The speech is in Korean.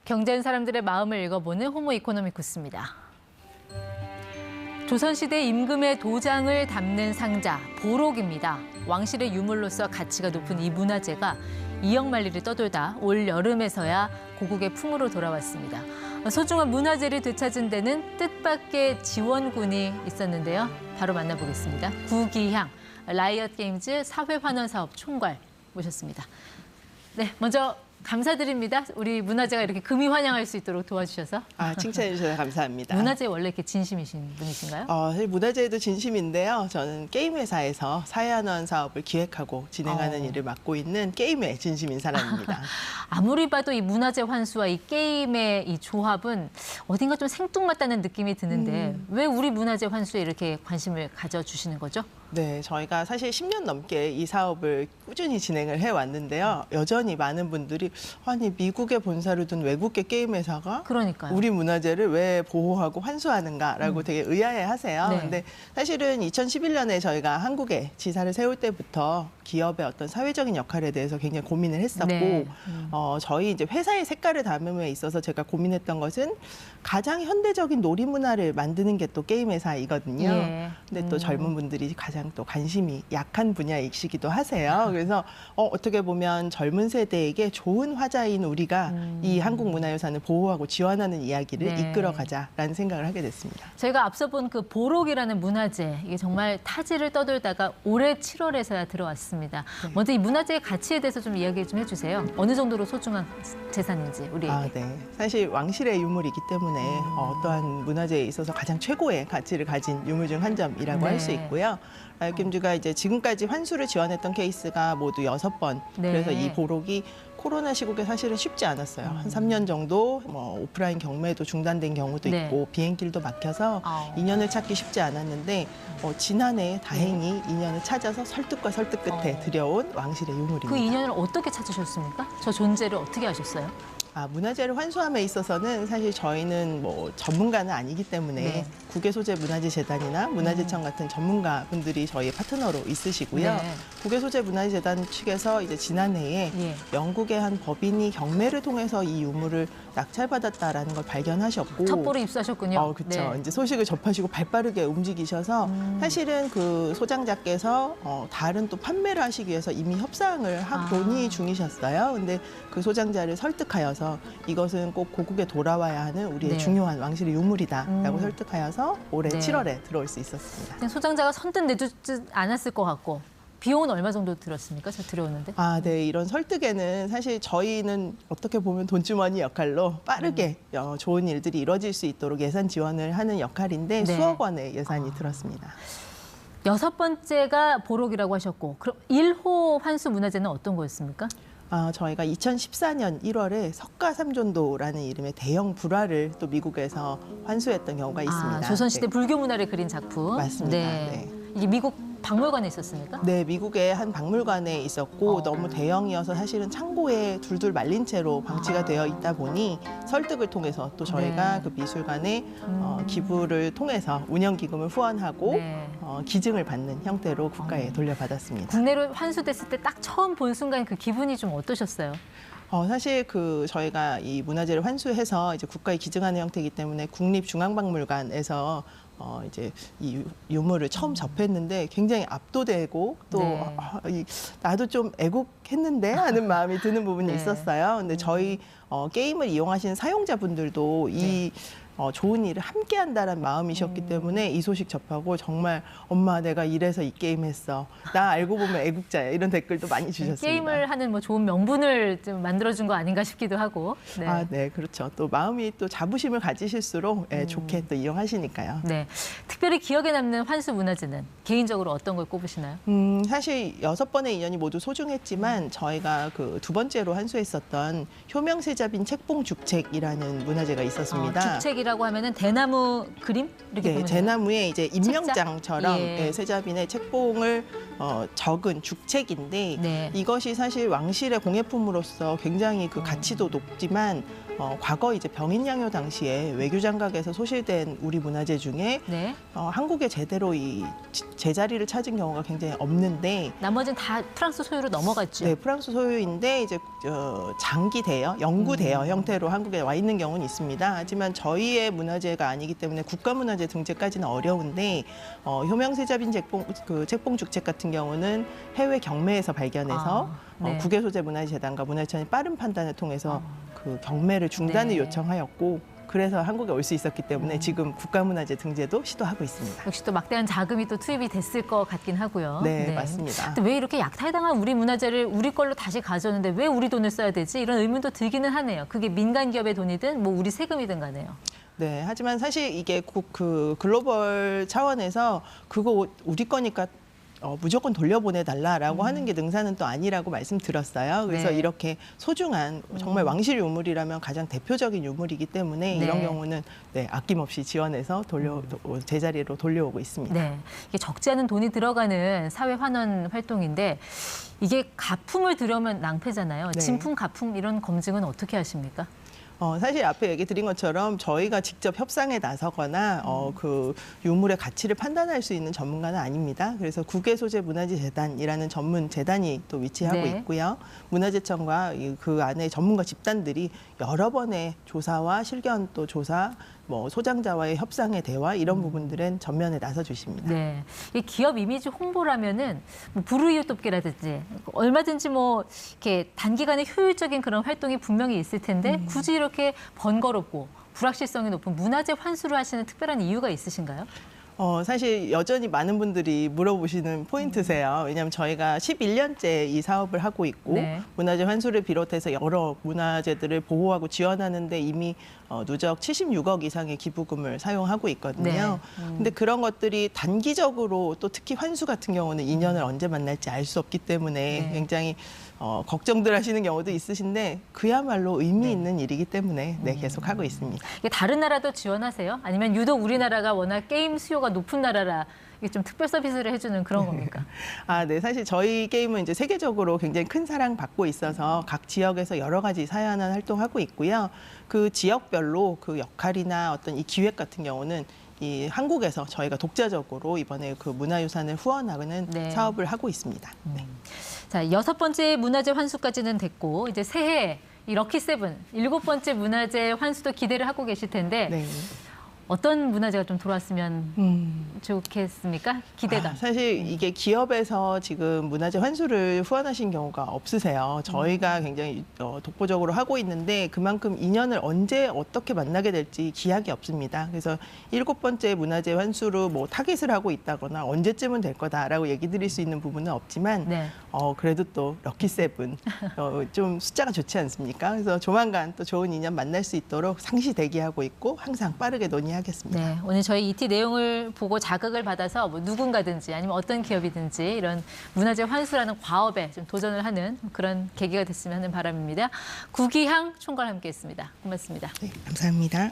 경제한 사람들의 마음을 읽어보는 호모 이코노미쿠스입니다. 조선시대 임금의 도장을 담는 상자, 보록입니다. 왕실의 유물로서 가치가 높은 이 문화재가 이역만리를 떠돌다 올 여름에서야 고국의 품으로 돌아왔습니다. 소중한 문화재를 되찾은 데는 뜻밖의 지원군이 있었는데요. 바로 만나보겠습니다. 구기향, 라이엇 게임즈 사회환원사업 총괄 모셨습니다. 네, 먼저 감사드립니다. 우리 문화재가 이렇게 금이 환영할 수 있도록 도와주셔서. 칭찬해 주셔서 감사합니다. 문화재에 원래 이렇게 진심이신 분이신가요? 사실 문화재에도 진심인데요. 저는 게임 회사에서 사회환원 사업을 기획하고 진행하는 일을 맡고 있는 게임에 진심인 사람입니다. 아무리 봐도 이 문화재 환수와 이 게임의 이 조합은 어딘가 좀 생뚱맞다는 느낌이 드는데 왜 우리 문화재 환수에 이렇게 관심을 가져주시는 거죠? 네, 저희가 사실 10년 넘게 이 사업을 꾸준히 진행을 해왔는데요. 여전히 많은 분들이 아니 미국에 본사를 둔 외국계 게임 회사가 그러니까요. 우리 문화재를 왜 보호하고 환수하는가라고 되게 의아해하세요. 네. 근데 사실은 2011년에 저희가 한국에 지사를 세울 때부터 기업의 어떤 사회적인 역할에 대해서 굉장히 고민을 했었고 네. 저희 이제 회사의 색깔을 담음에 있어서 제가 고민했던 것은 가장 현대적인 놀이 문화를 만드는 게 또 게임 회사이거든요. 예. 근데 또 젊은 분들이 가장 또 관심이 약한 분야이시기도 하세요. 그래서 어떻게 보면 젊은 세대에게 좋은 화자인 우리가 이 한국 문화유산을 보호하고 지원하는 이야기를 네. 이끌어가자라는 생각을 하게 됐습니다. 저희가 앞서 본 그 보록이라는 문화재, 이게 정말 타지를 떠돌다가 올해 7월에서야 들어왔습니다. 네. 먼저 이 문화재의 가치에 대해서 좀 이야기 좀 해주세요. 어느 정도로 소중한 재산인지 우리에게. 네. 사실 왕실의 유물이기 때문에 어떠한 문화재에 있어서 가장 최고의 가치를 가진 유물 중 한 점이라고 네. 할 수 있고요. 라이엇게임즈가 이제 지금까지 환수를 지원했던 케이스가 모두 6번. 네. 그래서 이 보록이 코로나 시국에 사실은 쉽지 않았어요. 한 3년 정도 오프라인 경매도 중단된 경우도 네. 있고 비행길도 막혀서 인연을 찾기 쉽지 않았는데 지난해 다행히 인연을 찾아서 설득과 설득 끝에 들여온 왕실의 유물입니다. 그 인연을 어떻게 찾으셨습니까? 저 존재를 어떻게 아셨어요? 문화재를 환수함에 있어서는 사실 저희는 전문가는 아니기 때문에 네. 국외소재문화재재단이나 문화재청 같은 전문가분들이 저희의 파트너로 있으시고요. 네. 국외소재문화재재단 측에서 이제 지난해에 예. 영국의 한 법인이 경매를 통해서 이 유물을 낙찰받았다라는 걸 발견하셨고 첩보로 입수하셨군요. 그렇죠. 네. 이제 소식을 접하시고 발빠르게 움직이셔서 사실은 그 소장자께서 다른 또 판매를 하시기 위해서 이미 협상을 논의 중이셨어요. 근데 그 소장자를 설득하여서 이것은 꼭 고국에 돌아와야 하는 우리의 네. 중요한 왕실의 유물이다라고 설득하여서 올해 네. 7월에 들어올 수 있었습니다. 소장자가 선뜻 내주지 않았을 것 같고 비용은 얼마 정도 들었습니까? 저 들어오는데. 네. 이런 설득에는 사실 저희는 어떻게 보면 돈주머니 역할로 빠르게 좋은 일들이 이루어질 수 있도록 예산 지원을 하는 역할인데 네. 수억 원의 예산이 들었습니다. 6번째가 보록이라고 하셨고, 그럼 1호 환수 문화재는 어떤 거였습니까? 저희가 2014년 1월에 석가삼존도라는 이름의 대형 불화를 또 미국에서 환수했던 경우가 있습니다. 조선시대 네. 불교 문화를 그린 작품. 맞습니다. 네. 이게 미국 박물관에 있었습니까? 네, 미국의 한 박물관에 있었고 너무 대형이어서 사실은 창고에 둘둘 말린 채로 방치가 되어 있다 보니 설득을 통해서 또 저희가 네. 그 미술관에 기부를 통해서 운영기금을 후원하고 네. 기증을 받는 형태로 국가에 돌려받았습니다. 국내로 환수됐을 때 딱 처음 본 순간 그 기분이 좀 어떠셨어요? 사실 저희가 이 문화재를 환수해서 이제 국가에 기증하는 형태이기 때문에 국립중앙박물관에서 이제 이 유물을 처음 접했는데 굉장히 압도되고 또 네. 나도 좀 애국했는데 하는 마음이 드는 부분이 네. 있었어요. 근데 저희 게임을 이용하시는 사용자분들도 이 좋은 일을 함께 한다는 마음이셨기 때문에 이 소식 접하고 정말 엄마 내가 이래서 이 게임 했어. 나 알고 보면 애국자야. 이런 댓글도 많이 주셨습니다. 게임을 하는 뭐 좋은 명분을 좀 만들어준 거 아닌가 싶기도 하고. 네. 네, 그렇죠. 또 마음이 또 자부심을 가지실수록 좋게 또 이용하시니까요. 네. 특별히 기억에 남는 환수 문화재는 개인적으로 어떤 걸 꼽으시나요? 사실 6번의 인연이 모두 소중했지만 저희가 그 2번째로 환수했었던 효명세자빈 책봉죽책이라는 문화재가 있었습니다. 죽책이라고 하면은 대나무 그림 이렇게 네, 보면 대나무에 이제 임명장처럼 책자? 예. 세자빈의 책봉을 적은 죽책인데 네. 이것이 사실 왕실의 공예품으로서 굉장히 그 가치도 높지만 과거 이제 병인양요 당시에 외교장각에서 소실된 우리 문화재 중에 네. 한국에 제대로 이 제자리를 찾은 경우가 굉장히 없는데 나머지는 다 프랑스 소유로 넘어갔죠. 네, 프랑스 소유인데 이제 장기 대여, 영구 대여 형태로 한국에 와 있는 경우는 있습니다. 하지만 저희의 문화재가 아니기 때문에 국가문화재 등재까지는 어려운데 효명세자빈 책봉 죽책 같은 경우는 해외 경매에서 발견해서 네. 국외소재문화재재단과 문화유천이 빠른 판단을 통해서 그 경매를 중단을 네. 요청하였고 그래서 한국에 올 수 있었기 때문에 지금 국가문화재 등재도 시도하고 있습니다. 역시 또 막대한 자금이 또 투입이 됐을 것 같긴 하고요. 네, 맞습니다. 근데 왜 이렇게 약탈당한 우리 문화재를 우리 걸로 다시 가져오는데 왜 우리 돈을 써야 되지? 이런 의문도 들기는 하네요. 그게 민간 기업의 돈이든 뭐 우리 세금이든 간에요. 네, 하지만 사실 이게 그 글로벌 차원에서 그거 우리 거니까 무조건 돌려보내달라라고 하는 게 능사는 또 아니라고 말씀드렸어요. 그래서 네. 이렇게 소중한 정말 왕실 유물이라면 가장 대표적인 유물이기 때문에 네. 이런 경우는 네, 아낌없이 지원해서 제자리로 돌려오고 있습니다. 네, 이게 적지 않은 돈이 들어가는 사회 환원 활동인데 이게 가품을 들여오면 낭패잖아요. 네. 진품, 가품 이런 검증은 어떻게 하십니까? 사실 앞에 얘기 드린 것처럼 저희가 직접 협상에 나서거나 그 유물의 가치를 판단할 수 있는 전문가는 아닙니다. 그래서 국외소재문화재재단이라는 전문 재단이 또 위치하고 네. 있고요. 문화재청과 그 안에 전문가 집단들이 여러 번의 조사와 실견 또 조사, 뭐 소장자와의 협상의 대화 이런 부분들은 전면에 나서 주십니다. 네, 이 기업 이미지 홍보라면은 뭐 불우이웃 돕기라든지 얼마든지 뭐 이렇게 단기간에 효율적인 그런 활동이 분명히 있을 텐데 굳이 이렇게 번거롭고 불확실성이 높은 문화재 환수를 하시는 특별한 이유가 있으신가요? 사실 여전히 많은 분들이 물어보시는 포인트세요. 왜냐하면 저희가 11년째 이 사업을 하고 있고 네. 문화재 환수를 비롯해서 여러 문화재들을 보호하고 지원하는 데 이미 누적 76억 이상의 기부금을 사용하고 있거든요. 근데 그런 것들이 단기적으로 또 특히 환수 같은 경우는 인연을 언제 만날지 알 수 없기 때문에 네. 굉장히 걱정들 하시는 경우도 있으신데 그야말로 의미 있는 일이기 때문에 네, 계속 하고 있습니다. 이게 다른 나라도 지원하세요? 아니면 유독 우리나라가 워낙 게임 수요가 높은 나라라 이게 좀 특별 서비스를 해주는 그런 겁니까? 네. 사실 저희 게임은 이제 세계적으로 굉장히 큰 사랑 받고 있어서 각 지역에서 여러 가지 사연한 활동하고 있고요. 그 지역별로 그 역할이나 어떤 이 기획 같은 경우는 이 한국에서 저희가 독자적으로 이번에 그 문화유산을 후원하는 네. 사업을 하고 있습니다. 네. 자, 6번째 문화재 환수까지는 됐고 이제 새해 이 럭키 세븐 7번째 문화재 환수도 기대를 하고 계실 텐데 네. 어떤 문화재가 좀 돌아왔으면 좋겠습니까? 기대감. 사실 이게 기업에서 지금 문화재 환수를 후원하신 경우가 없으세요. 저희가 굉장히 독보적으로 하고 있는데 그만큼 인연을 언제 어떻게 만나게 될지 기약이 없습니다. 그래서 7번째 문화재 환수로 뭐 타깃을 하고 있다거나 언제쯤은 될 거다라고 얘기 드릴 수 있는 부분은 없지만 네. 그래도 또 럭키 세븐 좀 숫자가 좋지 않습니까? 그래서 조만간 또 좋은 인연 만날 수 있도록 상시 대기하고 있고 항상 빠르게 논의하겠습니다. 네, 오늘 저희 ET 내용을 보고 자극을 받아서 뭐 누군가든지 아니면 어떤 기업이든지 이런 문화재 환수라는 과업에 좀 도전을 하는 그런 계기가 됐으면 하는 바람입니다. 구기향 총괄 함께했습니다. 고맙습니다. 네, 감사합니다.